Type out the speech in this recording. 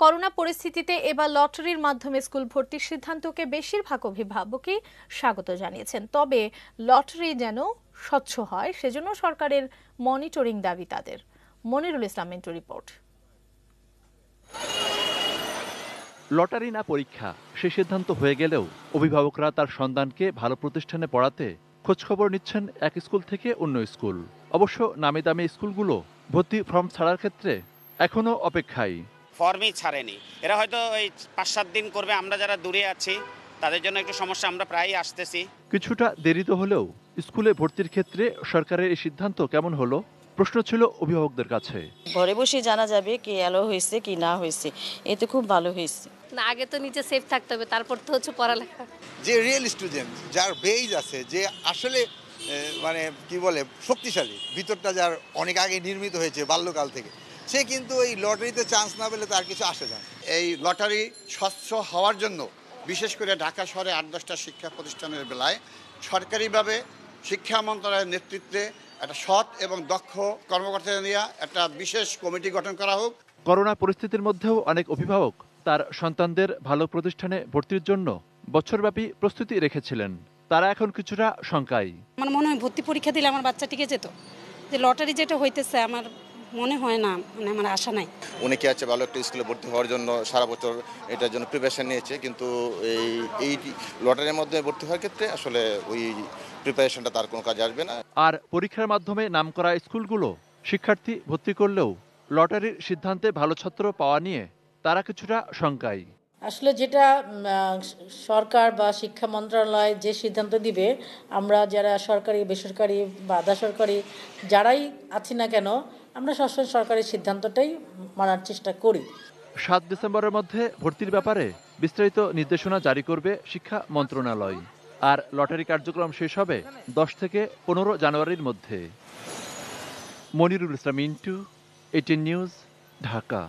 Corona পরিস্থিতিতে এবার লটারির মাধ্যমে স্কুল ভর্তির সিদ্ধান্তকে বেশিরভাগ অভিভাবকই স্বাগত জানিয়েছেন। তবে লটারি যেন স্বচ্ছ হয় সেজন্য সরকারের মনিটরিং দাবি তাদের। মনিরুল ইসলাম মিন্টু রিপোর্ট। লটারি না পরীক্ষা, সে সিদ্ধান্ত হয়ে গেলেও অভিভাবকরা তার সন্তানকে ভালো প্রতিষ্ঠানে পড়াতে খোঁজখবর নিচ্ছেন এক স্কুল থেকে অন্য স্কুল। অবশ্য নামি দামি স্কুলগুলো ভর্তি ফর্ম ছাড়ার ক্ষেত্রে এখনো অপেক্ষায়। ফর্মই ছাড়েনি, এরা হয়তো এই ৫-৭ দিন করবে। আমরা যারা দূরে আছি তাদের জন্য একটু সমস্যা, আমরা প্রায়ই আসতেছি। কিছুটা দেরিতে হলেও স্কুলে ভর্তির ক্ষেত্রে সরকারের এই সিদ্ধান্ত কেমন হলো প্রশ্ন ছিল অভিভাবকদের কাছে। ঘরে বসে জানা যাবে কি অ্যালো হয়েছে কি না হয়েছে, এতে খুব ভালো হয়েছে। না, আগে তো নিজে সেফ থাকতে হবে, তারপর তো হচ্ছে পড়ালেখা। যে রিয়েল স্টুডেন্ট, যার বেজ আছে, যে আসলে মানে কি বলে শক্তিশালী, ভিতরটা যার অনেক আগে নির্মিত হয়েছে বাল্যকাল থেকে, সে কিন্তু এই লটারিতে চান্স না পেলে তার কিছু আসে যায়। এই লটারি স্বচ্ছ হওয়ার জন্য বিশেষ করে ঢাকা শহরে ৮-১০টা শিক্ষা প্রতিষ্ঠানের বেলায় সরকারিভাবে শিক্ষা মন্ত্রণালয়ের নেতৃত্বে একটা সৎ এবং দক্ষ কর্মকর্তা নিয়ে একটা বিশেষ কমিটি গঠন করা হোক। করোনা পরিস্থিতির মধ্যেও অনেক অভিভাবক তার সন্তানদের ভালো প্রতিষ্ঠানে ভর্তির জন্য বছরব্যাপী প্রস্তুতি রেখেছিলেন। তারা এখন কিছুটা শঙ্কায়। আমার মনে হয় ভর্তি পরীক্ষা দিলে আমার বাচ্চা টিকে যেত, যে লটারি যেটা হইতেছে আমার মনে হয় না, মানে আমার আশা নাই। অনেকে আছে ভালো একটা স্কুলে ভর্তি হওয়ার জন্য সারা বছর এটার জন্য প্রিপারেশন নিয়েছে, কিন্তু এই লটারির মধ্যে ভর্তি হওয়ার ক্ষেত্রে আসলে ওই প্রিপারেশনটা তার কোনো কাজে আসবে না। আর পরীক্ষার মাধ্যমে নামকরা স্কুলগুলো শিক্ষার্থী ভর্তি করলেও লটারির সিদ্ধান্তে ভালো ছাত্র পাওয়া নিয়ে তারা কিছুটা শঙ্কায়। আসলে যেটা সরকার বা শিক্ষা মন্ত্রণালয় যে সিদ্ধান্ত দিবে, আমরা যারা সরকারি বেসরকারি বা আধা সরকারি যারাই আছি না কেন, আমরা সবসময় সরকারি সিদ্ধান্তটাই মানার চেষ্টা করি। ৭ ডিসেম্বরের মধ্যে ভর্তির ব্যাপারে বিস্তারিত নির্দেশনা জারি করবে শিক্ষা মন্ত্রণালয়। আর লটারি কার্যক্রম শেষ হবে ১০ থেকে ১৫ জানুয়ারির মধ্যে। মনিরুল ইসলাম মিন্টু, 18 নিউজ, ঢাকা।